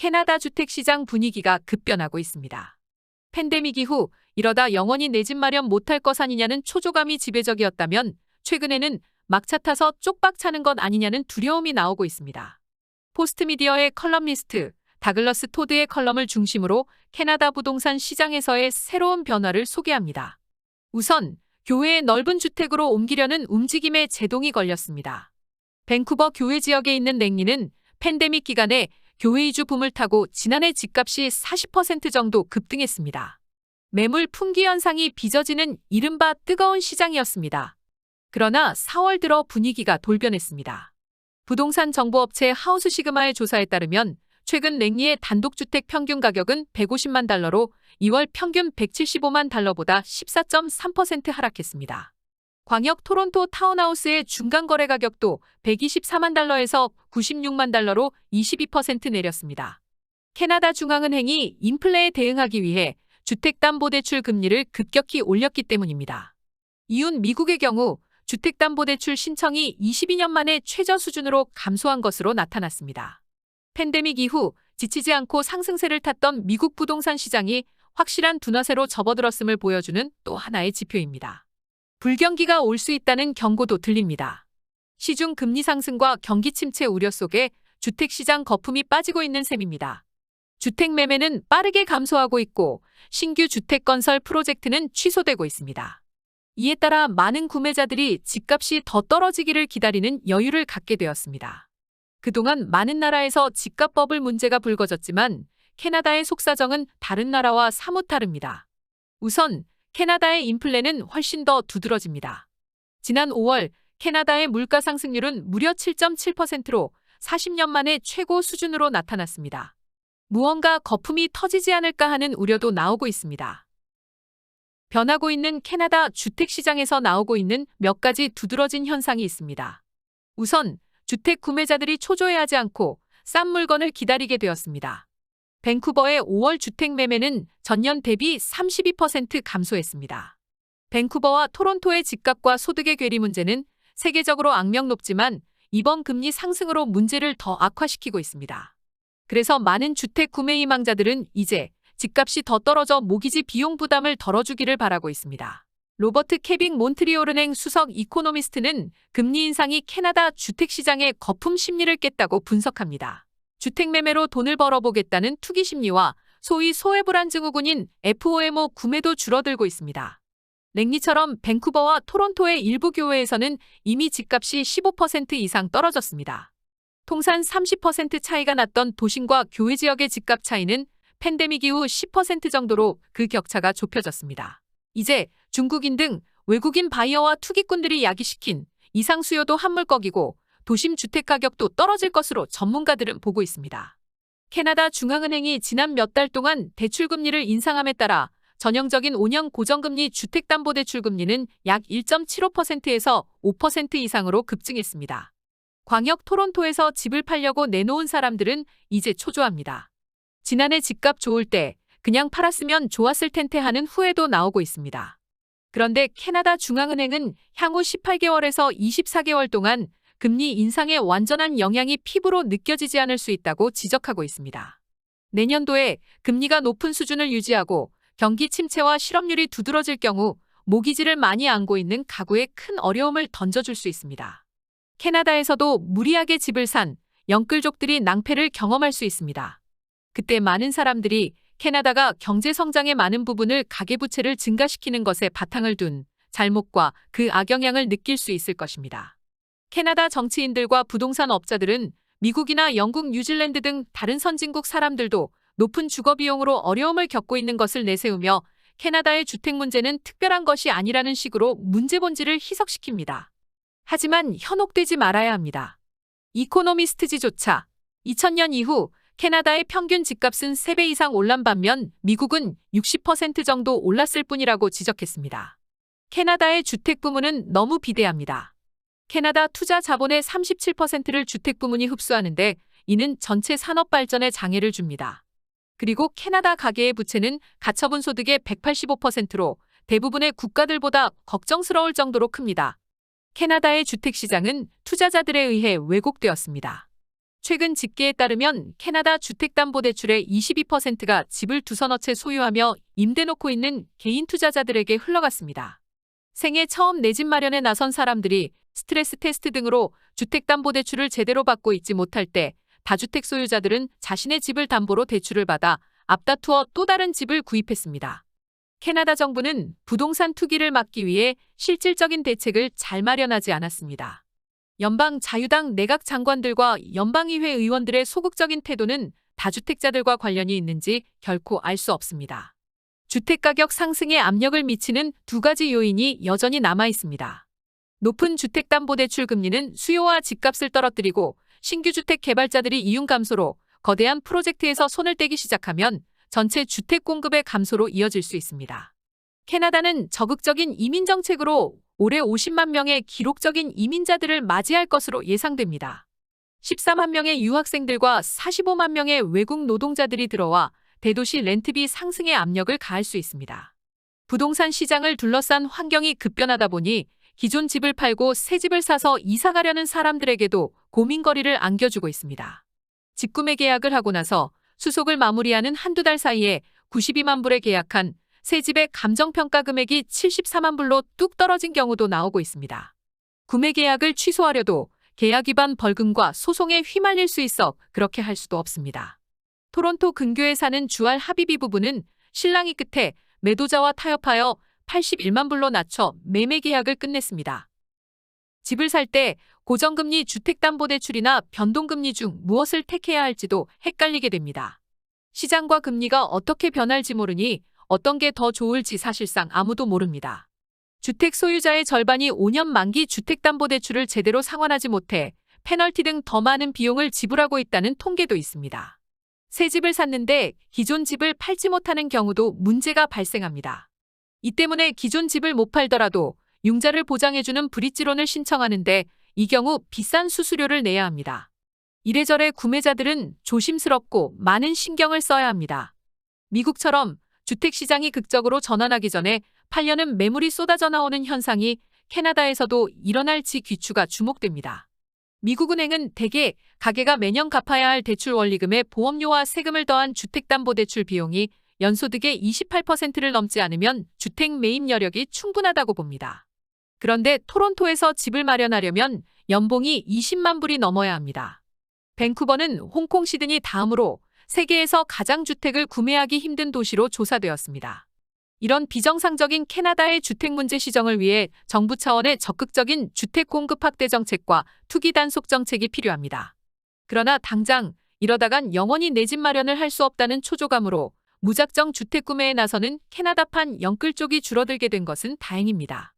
캐나다 주택시장 분위기가 급변하고 있습니다. 팬데믹 이후 이러다 영원히 내 집 마련 못할 것 아니냐는 초조감이 지배적이었다면 최근에는 막차 타서 쪽박 차는 것 아니냐는 두려움이 나오고 있습니다. 포스트미디어의 컬럼니스트 다글러스 토드의 컬럼을 중심으로 캐나다 부동산 시장에서의 새로운 변화를 소개합니다. 우선 교외의 넓은 주택으로 옮기려는 움직임에 제동이 걸렸습니다. 밴쿠버 교외 지역에 있는 랭리는 팬데믹 기간에 교외 이주 붐을 타고 지난해 집값이 40% 정도 급등했습니다. 매물 풍기 현상이 빚어지는 이른바 뜨거운 시장이었습니다. 그러나 4월 들어 분위기가 돌변했습니다. 부동산 정보업체 하우스 시그마의 조사에 따르면 최근 랭리의 단독주택 평균 가격은 150만 달러로 2월 평균 175만 달러보다 14.3% 하락했습니다. 광역 토론토 타운하우스의 중간 거래 가격도 124만 달러에서 96만 달러로 22% 내렸습니다. 캐나다 중앙은행이 인플레에 대응하기 위해 주택담보대출 금리를 급격히 올렸기 때문입니다. 이웃 미국의 경우 주택담보대출 신청이 22년 만에 최저 수준으로 감소한 것으로 나타났습니다. 팬데믹 이후 지치지 않고 상승세를 탔던 미국 부동산 시장이 확실한 둔화세로 접어들었음을 보여주는 또 하나의 지표입니다. 불경기가 올 수 있다는 경고도 들립니다. 시중 금리 상승과 경기 침체 우려 속에 주택시장 거품이 빠지고 있는 셈입니다. 주택 매매는 빠르게 감소하고 있고 신규 주택 건설 프로젝트는 취소되고 있습니다. 이에 따라 많은 구매자들이 집값이 더 떨어지기를 기다리는 여유를 갖게 되었습니다. 그동안 많은 나라에서 집값 버블 문제가 불거졌지만 캐나다의 속사정은 다른 나라와 사뭇 다릅니다. 우선 캐나다의 인플레는 훨씬 더 두드러집니다. 지난 5월 캐나다의 물가 상승률은 무려 7.7%로 40년 만에 최고 수준으로 나타났습니다. 무언가 거품이 터지지 않을까 하는 우려도 나오고 있습니다. 변하고 있는 캐나다 주택시장에서 나오고 있는 몇 가지 두드러진 현상이 있습니다. 우선 주택 구매자들이 초조해하지 않고 싼 물건을 기다리게 되었습니다. 밴쿠버의 5월 주택 매매는 전년 대비 32% 감소했습니다. 밴쿠버와 토론토의 집값과 소득의 괴리 문제는 세계적으로 악명 높지만 이번 금리 상승으로 문제를 더 악화시키고 있습니다. 그래서 많은 주택 구매 희망자들은 이제 집값이 더 떨어져 모기지 비용 부담을 덜어주기를 바라고 있습니다. 로버트 케빅 몬트리올은행 수석 이코노미스트는 금리 인상이 캐나다 주택시장의 거품 심리를 깼다고 분석합니다. 주택 매매로 돈을 벌어보겠다는 투기 심리와 소위 소외불안 증후군인 FOMO 구매도 줄어들고 있습니다. 랭리처럼 밴쿠버와 토론토의 일부 교외에서는 이미 집값이 15% 이상 떨어졌습니다. 통산 30% 차이가 났던 도심과 교외 지역의 집값 차이는 팬데믹 이후 10% 정도로 그 격차가 좁혀졌습니다. 이제 중국인 등 외국인 바이어와 투기꾼들이 야기시킨 이상 수요도 한물거기고 도심 주택 가격도 떨어질 것으로 전문가들은 보고 있습니다. 캐나다 중앙은행이 지난 몇 달 동안 대출금리를 인상함에 따라 전형적인 5년 고정금리 주택담보대출금리는 약 1.75%에서 5% 이상으로 급증했습니다. 광역 토론토에서 집을 팔려고 내놓은 사람들은 이제 초조합니다. 지난해 집값 좋을 때 그냥 팔았으면 좋았을 텐데 하는 후회도 나오고 있습니다. 그런데 캐나다 중앙은행은 향후 18개월에서 24개월 동안 금리 인상의 완전한 영향이 피부로 느껴지지 않을 수 있다고 지적하고 있습니다. 내년도에 금리가 높은 수준을 유지하고 경기 침체와 실업률이 두드러질 경우 모기지를 많이 안고 있는 가구에 큰 어려움을 던져줄 수 있습니다. 캐나다에서도 무리하게 집을 산 영끌족들이 낭패를 경험할 수 있습니다. 그때 많은 사람들이 캐나다가 경제 성장의 많은 부분을 가계부채를 증가시키는 것에 바탕을 둔 잘못과 그 악영향을 느낄 수 있을 것입니다. 캐나다 정치인들과 부동산 업자들은 미국이나 영국, 뉴질랜드 등 다른 선진국 사람들도 높은 주거 비용으로 어려움을 겪고 있는 것을 내세우며 캐나다의 주택 문제는 특별한 것이 아니라는 식으로 문제 본질을 희석시킵니다. 하지만 현혹되지 말아야 합니다. 이코노미스트지조차 2000년 이후 캐나다의 평균 집값은 3배 이상 올란 반면 미국은 60% 정도 올랐을 뿐이라고 지적했습니다. 캐나다의 주택 부문은 너무 비대합니다. 캐나다 투자 자본의 37%를 주택 부문이 흡수하는데 이는 전체 산업 발전에 장애를 줍니다. 그리고 캐나다 가계의 부채는 가처분 소득의 185%로 대부분의 국가들보다 걱정스러울 정도로 큽니다. 캐나다의 주택시장은 투자자들에 의해 왜곡되었습니다. 최근 집계에 따르면 캐나다 주택담보대출의 22%가 집을 두 서너 채 소유하며 임대 놓고 있는 개인 투자자들에게 흘러갔습니다. 생애 처음 내 집 마련에 나선 사람들이 스트레스 테스트 등으로 주택담보대출을 제대로 받고 있지 못할 때 다주택 소유자들은 자신의 집을 담보로 대출을 받아 앞다투어 또 다른 집을 구입했습니다. 캐나다 정부는 부동산 투기를 막기 위해 실질적인 대책을 잘 마련하지 않았습니다. 연방 자유당 내각 장관들과 연방의회 의원들의 소극적인 태도는 다주택자들과 관련이 있는지 결코 알 수 없습니다. 주택가격 상승에 압력을 미치는 두 가지 요인이 여전히 남아 있습니다. 높은 주택담보대출 금리는 수요와 집값을 떨어뜨리고 신규 주택 개발자들이 이윤 감소로 거대한 프로젝트에서 손을 떼기 시작하면 전체 주택 공급의 감소로 이어질 수 있습니다. 캐나다는 적극적인 이민 정책으로 올해 50만 명의 기록적인 이민자들을 맞이할 것으로 예상됩니다. 14만 명의 유학생들과 45만 명의 외국 노동자들이 들어와 대도시 렌트비 상승에 압력을 가할 수 있습니다. 부동산 시장을 둘러싼 환경이 급변하다 보니 기존 집을 팔고 새 집을 사서 이사 가려는 사람들에게도 고민거리를 안겨주고 있습니다. 집 구매 계약을 하고 나서 수속을 마무리하는 한두 달 사이에 92만 불에 계약한 새 집의 감정평가 금액이 74만 불로 뚝 떨어진 경우도 나오고 있습니다. 구매 계약을 취소하려도 계약 위반 벌금과 소송에 휘말릴 수 있어 그렇게 할 수도 없습니다. 토론토 근교에 사는 주알 하비비 부부는 신랑이 끝에 매도자와 타협하여 81만 불로 낮춰 매매 계약을 끝냈습니다. 집을 살 때 고정금리 주택담보대출이나 변동금리 중 무엇을 택해야 할지도 헷갈리게 됩니다. 시장과 금리가 어떻게 변할지 모르니 어떤 게 더 좋을지 사실상 아무도 모릅니다. 주택 소유자의 절반이 5년 만기 주택담보대출을 제대로 상환하지 못해 페널티 등 더 많은 비용을 지불하고 있다는 통계도 있습니다. 새 집을 샀는데 기존 집을 팔지 못하는 경우도 문제가 발생합니다. 이 때문에 기존 집을 못 팔더라도 융자를 보장해주는 브릿지론을 신청하는데 이 경우 비싼 수수료를 내야 합니다. 이래저래 구매자들은 조심스럽고 많은 신경을 써야 합니다. 미국처럼 주택시장이 극적으로 전환하기 전에 팔려는 매물이 쏟아져 나오는 현상이 캐나다에서도 일어날지 귀추가 주목됩니다. 미국 은행은 대개 가계가 매년 갚아야 할 대출 원리금에 보험료와 세금을 더한 주택담보대출 비용이 연소득의 28%를 넘지 않으면 주택 매입 여력이 충분하다고 봅니다. 그런데 토론토에서 집을 마련하려면 연봉이 20만 불이 넘어야 합니다. 밴쿠버는 홍콩 시드니 다음으로 세계에서 가장 주택을 구매하기 힘든 도시로 조사되었습니다. 이런 비정상적인 캐나다의 주택 문제 시정을 위해 정부 차원의 적극적인 주택 공급 확대 정책과 투기 단속 정책이 필요합니다. 그러나 당장 이러다간 영원히 내 집 마련을 할 수 없다는 초조감으로 무작정 주택 구매에 나서는 캐나다판 영끌 쪽이 줄어들게 된 것은 다행입니다.